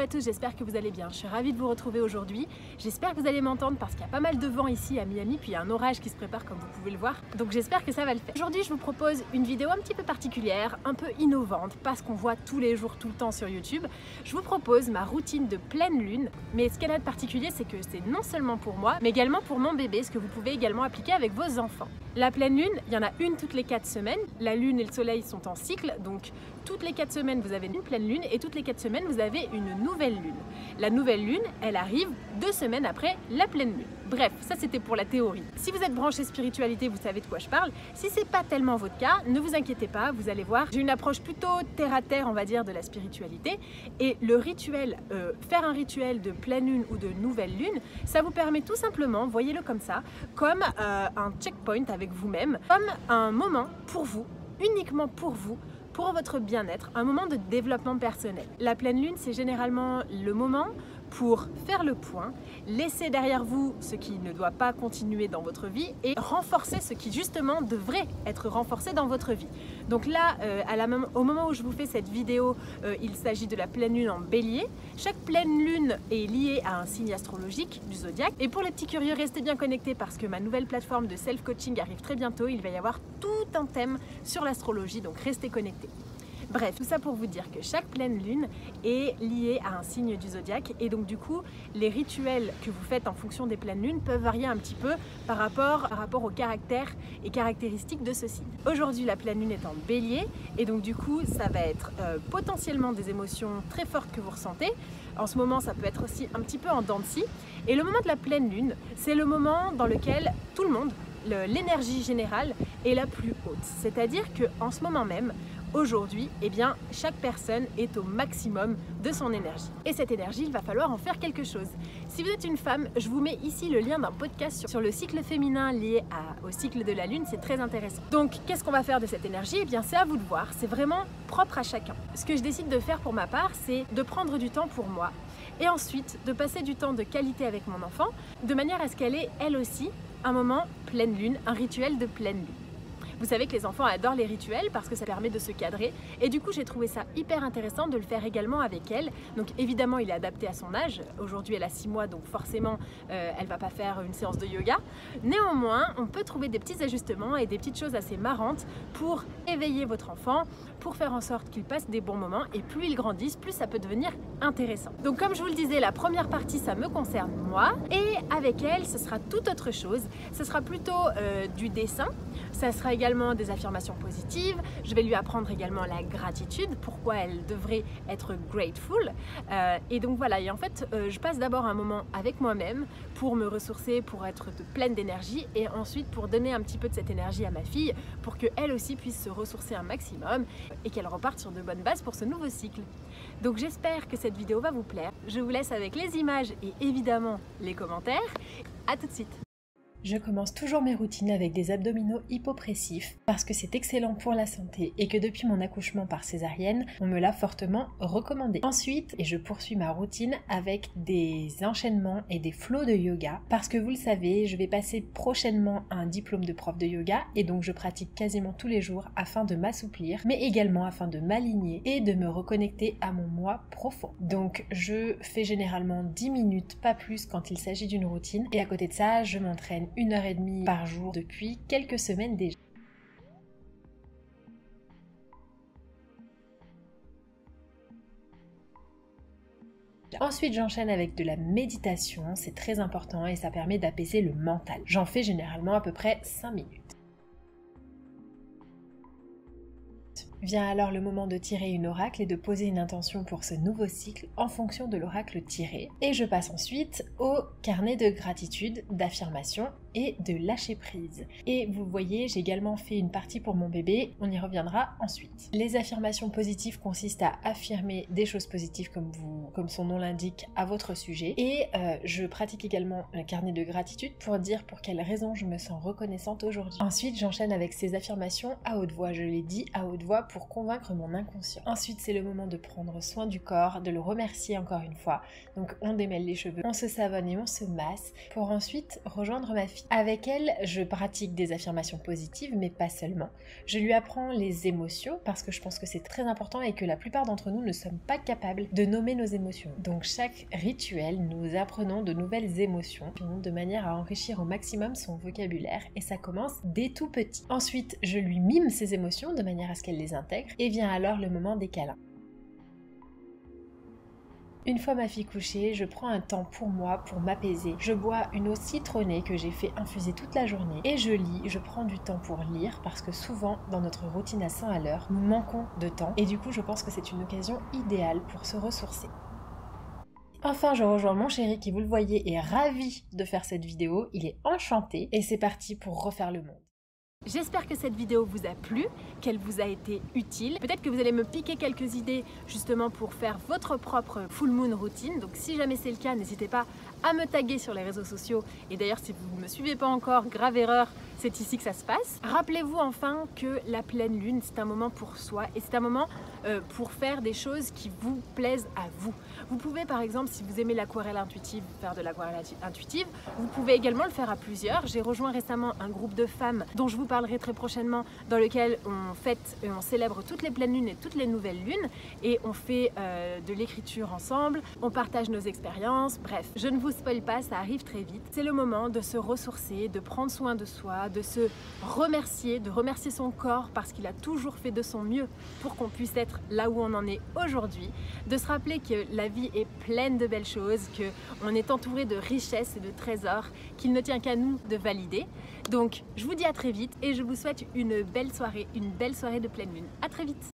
à tous, j'espère que vous allez bien. Je suis ravie de vous retrouver aujourd'hui. J'espère que vous allez m'entendre parce qu'il y a pas mal de vent ici à Miami, puis il y a un orage qui se prépare comme vous pouvez le voir. Donc j'espère que ça va le faire. Aujourd'hui, je vous propose une vidéo un petit peu particulière, un peu innovante, pas ce qu'on voit tous les jours, tout le temps sur YouTube. Je vous propose ma routine de pleine lune. Mais ce qu'elle a de particulier, c'est que c'est non seulement pour moi, mais également pour mon bébé, ce que vous pouvez également appliquer avec vos enfants. La pleine lune, il y en a une toutes les 4 semaines. La lune et le soleil sont en cycle, donc toutes les 4 semaines, vous avez une pleine lune et toutes les 4 semaines, vous avez une nouvelle lune. La nouvelle lune, elle arrive 2 semaines après la pleine lune. Bref, ça c'était pour la théorie. Si vous êtes branché spiritualité, vous savez de quoi je parle. Si c'est pas tellement votre cas, ne vous inquiétez pas, vous allez voir. J'ai une approche plutôt terre à terre, on va dire, de la spiritualité. Et le rituel, faire un rituel de pleine lune ou de nouvelle lune, ça vous permet tout simplement, voyez-le comme ça, comme un checkpoint avec vous-même, comme un moment pour vous, uniquement pour vous, pour votre bien-être, un moment de développement personnel. La pleine lune, c'est généralement le moment pour faire le point, laisser derrière vous ce qui ne doit pas continuer dans votre vie et renforcer ce qui justement devrait être renforcé dans votre vie. Donc là, au moment où je vous fais cette vidéo, il s'agit de la pleine lune en bélier. Chaque pleine lune est liée à un signe astrologique du zodiaque. Et pour les petits curieux, restez bien connectés parce que ma nouvelle plateforme de self-coaching arrive très bientôt. Il va y avoir tout un thème sur l'astrologie, donc restez connectés. Bref, tout ça pour vous dire que chaque pleine lune est liée à un signe du zodiaque et donc du coup, les rituels que vous faites en fonction des pleines lunes peuvent varier un petit peu par rapport au caractère et caractéristiques de ce signe. Aujourd'hui, la pleine lune est en bélier et donc du coup, ça va être potentiellement des émotions très fortes que vous ressentez. En ce moment, ça peut être aussi un petit peu en dents de scie. Et le moment de la pleine lune, c'est le moment dans lequel tout le monde, l'énergie générale est la plus haute. C'est-à-dire qu'en ce moment même, aujourd'hui, eh bien, chaque personne est au maximum de son énergie. Et cette énergie, il va falloir en faire quelque chose. Si vous êtes une femme, je vous mets ici le lien d'un podcast sur le cycle féminin lié au cycle de la lune, c'est très intéressant. Donc, qu'est-ce qu'on va faire de cette énergie? Eh bien, c'est à vous de voir, c'est vraiment propre à chacun. Ce que je décide de faire pour ma part, c'est de prendre du temps pour moi et ensuite de passer du temps de qualité avec mon enfant, de manière à ce qu'elle ait, elle aussi, un moment pleine lune, un rituel de pleine lune. Vous savez que les enfants adorent les rituels parce que ça permet de se cadrer et du coup j'ai trouvé ça hyper intéressant de le faire également avec elle. Donc évidemment il est adapté à son âge, aujourd'hui elle a 6 mois donc forcément elle va pas faire une séance de yoga. Néanmoins on peut trouver des petits ajustements et des petites choses assez marrantes pour éveiller votre enfant, pour faire en sorte qu'il passe des bons moments et plus ils grandissent, plus ça peut devenir intéressant. Donc comme je vous le disais, la première partie ça me concerne moi et avec elle ce sera tout autre chose, ce sera plutôt du dessin, ça sera également des affirmations positives, je vais lui apprendre également la gratitude, pourquoi elle devrait être grateful et donc voilà, et en fait je passe d'abord un moment avec moi-même pour me ressourcer, pour être pleine d'énergie et ensuite pour donner un petit peu de cette énergie à ma fille pour qu'elle aussi puisse se ressourcer un maximum et qu'elle reparte sur de bonnes bases pour ce nouveau cycle. Donc j'espère que cette vidéo va vous plaire, je vous laisse avec les images et évidemment les commentaires, à tout de suite. Je commence toujours mes routines avec des abdominaux hypopressifs parce que c'est excellent pour la santé et que depuis mon accouchement par césarienne, on me l'a fortement recommandé. Ensuite, je poursuis ma routine avec des enchaînements et des flows de yoga parce que vous le savez, je vais passer prochainement un diplôme de prof de yoga et donc je pratique quasiment tous les jours afin de m'assouplir mais également afin de m'aligner et de me reconnecter à mon moi profond. Donc je fais généralement 10 minutes, pas plus quand il s'agit d'une routine et à côté de ça, je m'entraîne 1h30 par jour depuis quelques semaines déjà. Ensuite, j'enchaîne avec de la méditation, c'est très important et ça permet d'apaiser le mental. J'en fais généralement à peu près 5 minutes. Vient alors le moment de tirer une oracle et de poser une intention pour ce nouveau cycle en fonction de l'oracle tiré. Et je passe ensuite au carnet de gratitude, d'affirmation et de lâcher prise. Et vous voyez, j'ai également fait une partie pour mon bébé, on y reviendra ensuite. Les affirmations positives consistent à affirmer des choses positives comme son nom l'indique à votre sujet. Et je pratique également le carnet de gratitude pour dire pour quelles raisons je me sens reconnaissante aujourd'hui. Ensuite, j'enchaîne avec ces affirmations à haute voix. Je les dis à haute voix pour convaincre mon inconscient. Ensuite, c'est le moment de prendre soin du corps, de le remercier encore une fois. Donc on démêle les cheveux, on se savonne et on se masse pour ensuite rejoindre ma fille. Avec elle, je pratique des affirmations positives, mais pas seulement. Je lui apprends les émotions parce que je pense que c'est très important et que la plupart d'entre nous ne sommes pas capables de nommer nos émotions. Donc chaque rituel, nous apprenons de nouvelles émotions de manière à enrichir au maximum son vocabulaire et ça commence dès tout petit. Ensuite, je lui mime ses émotions de manière à ce qu'elle les intègre et vient alors le moment des câlins. Une fois ma fille couchée, je prends un temps pour moi, pour m'apaiser. Je bois une eau citronnée que j'ai fait infuser toute la journée et je lis, je prends du temps pour lire parce que souvent dans notre routine à 100 à l'heure, nous manquons de temps et du coup je pense que c'est une occasion idéale pour se ressourcer. Enfin, je rejoins mon chéri qui, vous le voyez, est ravi de faire cette vidéo. Il est enchanté et c'est parti pour refaire le monde. J'espère que cette vidéo vous a plu, qu'elle vous a été utile. Peut-être que vous allez me piquer quelques idées justement pour faire votre propre full moon routine. Donc si jamais c'est le cas, n'hésitez pas à me taguer sur les réseaux sociaux. Et d'ailleurs, si vous ne me suivez pas encore, grave erreur, c'est ici que ça se passe. Rappelez-vous enfin que la pleine lune, c'est un moment pour soi et c'est un moment pour faire des choses qui vous plaisent à vous. Vous pouvez par exemple, si vous aimez l'aquarelle intuitive, faire de l'aquarelle intuitive. Vous pouvez également le faire à plusieurs. J'ai rejoint récemment un groupe de femmes dont je vous parlerai très prochainement, dans lequel on fête et on célèbre toutes les pleines lunes et toutes les nouvelles lunes et on fait de l'écriture ensemble, on partage nos expériences, bref, je ne vous spoil pas, ça arrive très vite. C'est le moment de se ressourcer, de prendre soin de soi, de se remercier, de remercier son corps parce qu'il a toujours fait de son mieux pour qu'on puisse être là où on en est aujourd'hui, de se rappeler que la vie est pleine de belles choses, qu'on est entouré de richesses et de trésors qu'il ne tient qu'à nous de valider. Donc je vous dis à très vite et je vous souhaite une belle soirée de pleine lune. À très vite.